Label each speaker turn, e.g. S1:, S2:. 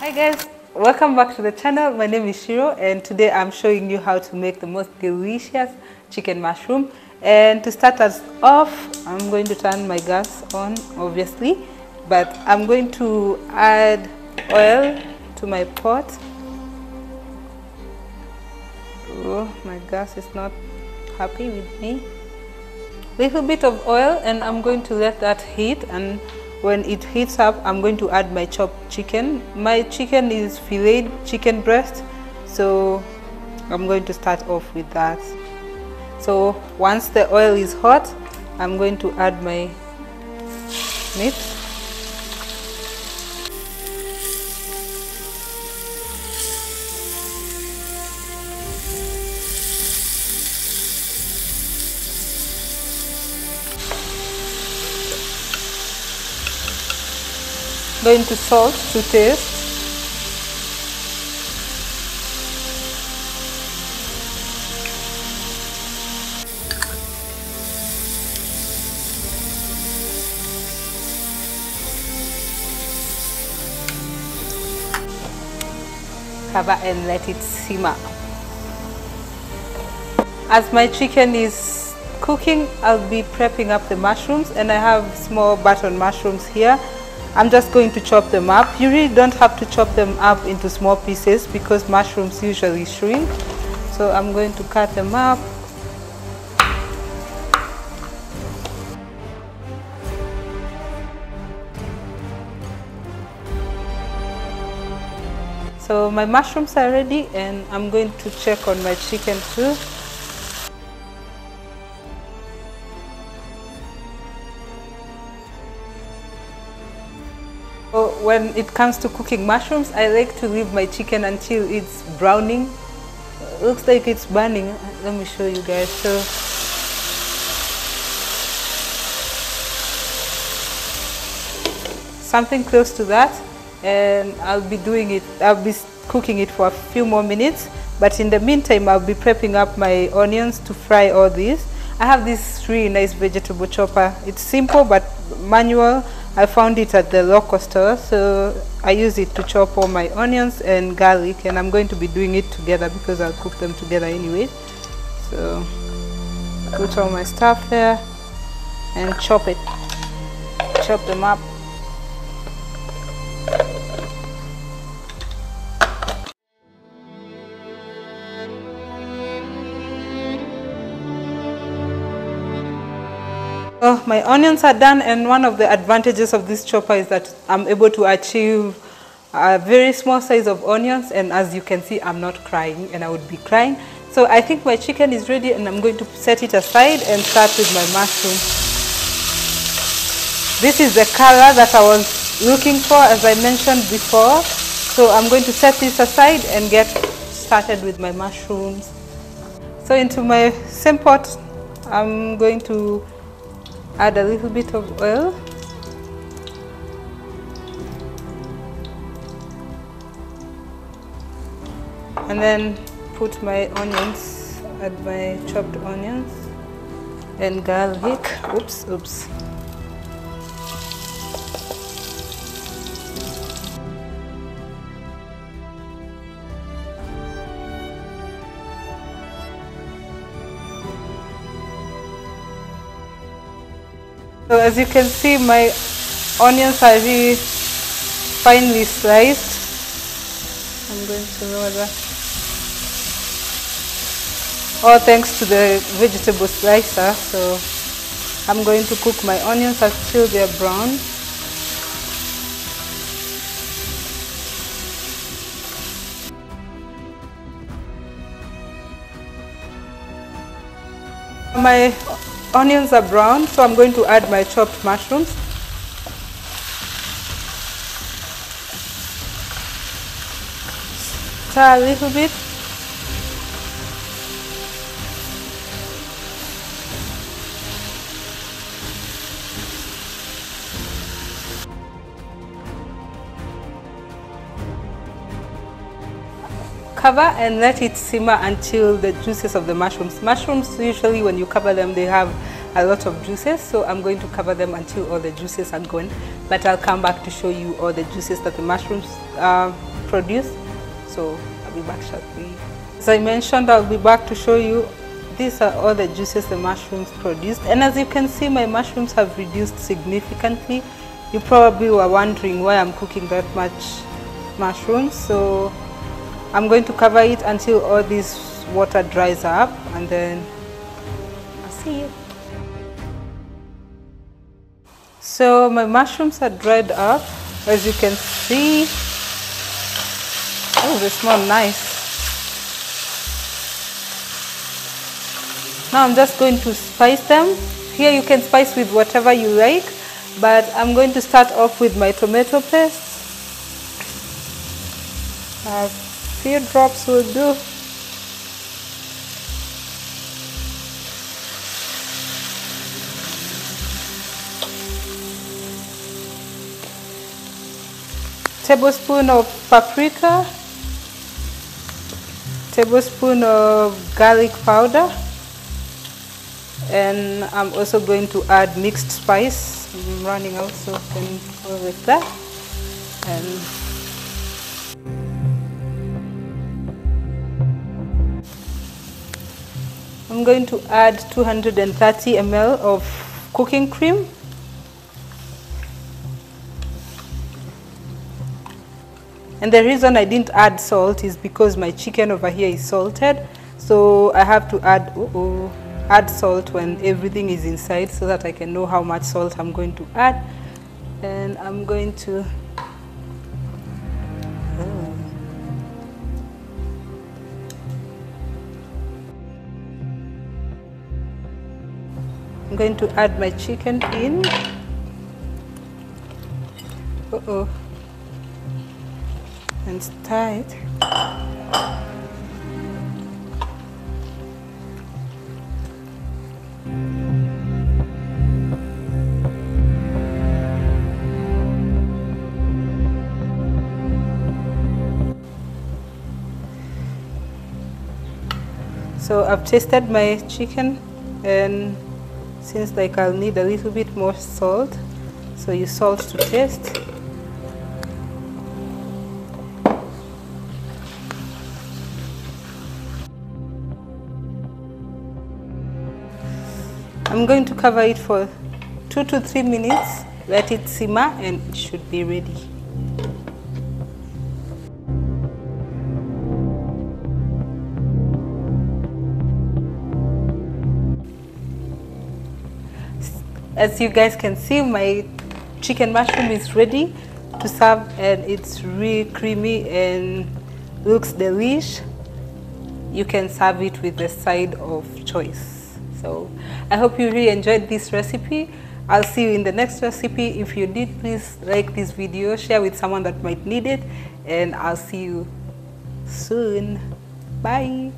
S1: Hi guys, welcome back to the channel. My name is Shiro and today I'm showing you how to make the most delicious chicken mushroom. And to start us off, I'm going to turn my gas on obviously, but I'm going to add oil to my pot. Oh, my gas is not happy with me. Little bit of oil, and I'm going to let that heat, and when it heats up, I'm going to add my chopped chicken. My chicken is filleted chicken breast, so I'm going to start off with that. So once the oil is hot, I'm going to add my meat. Going to salt to taste. Cover and let it simmer. As my chicken is cooking, I'll be prepping up the mushrooms, and I have small button mushrooms here. I'm just going to chop them up. You really don't have to chop them up into small pieces because mushrooms usually shrink. So I'm going to cut them up. So my mushrooms are ready, and I'm going to check on my chicken too. When it comes to cooking mushrooms, I like to leave my chicken until it's browning. Looks like it's burning. Let me show you guys. So something close to that, and I'll be cooking it for a few more minutes. But in the meantime, I'll be prepping up my onions to fry all these. I have this really nice vegetable chopper. It's simple but manual. I found it at the local store, so I use it to chop all my onions and garlic, and I'm going to be doing it together because I'll cook them together anyway. So put all my stuff there and chop them up. Oh, my onions are done, and one of the advantages of this chopper is that I'm able to achieve a very small size of onions, and as you can see, I'm not crying, and I would be crying. So I think my chicken is ready, and I'm going to set it aside and start with my mushroom. This is the color that I was looking for, as I mentioned before. So I'm going to set this aside and get started with my mushrooms. So into my same pot, I'm going to add a little bit of oil. And then put my onions, add my chopped onions and garlic. Oops. So as you can see, my onions are really finely sliced. I'm going to lower that. All thanks to the vegetable slicer. So I'm going to cook my onions until they're brown. My onions are brown, so I'm going to add my chopped mushrooms. Stir a little bit. Cover and let it simmer until the juices of the mushrooms. Mushrooms, usually when you cover them, they have a lot of juices, so I'm going to cover them until all the juices are gone, but I'll come back to show you all the juices that the mushrooms produce. So I'll be back shortly. As I mentioned, I'll be back to show you. These are all the juices the mushrooms produced, and as you can see, my mushrooms have reduced significantly. You probably were wondering why I'm cooking that much mushrooms. So I'm going to cover it until all this water dries up, and then I'll see you. So my mushrooms are dried up, as you can see. Oh, they smell nice. Now I'm just going to spice them. Here you can spice with whatever you like, but I'm going to start off with my tomato paste. A few drops will do. Tablespoon of paprika, tablespoon of garlic powder, and I'm also going to add mixed spice. I'm running out, so I can go with that. And I'm going to add 230 ml of cooking cream. And the reason I didn't add salt is because my chicken over here is salted. So I have to add salt when everything is inside, so that I can know how much salt I'm going to add. And I'm going to add my chicken in. And stir it. So I've tasted my chicken, and seems like I'll need a little bit more salt. So you salt to taste. I'm going to cover it for 2 to 3 minutes, let it simmer, and it should be ready. As you guys can see, my chicken mushroom is ready to serve, and it's really creamy and looks delish. You can serve it with the side of choice. So I hope you really enjoyed this recipe. I'll see you in the next recipe. If you did, please like this video, share with someone that might need it, and I'll see you soon. Bye.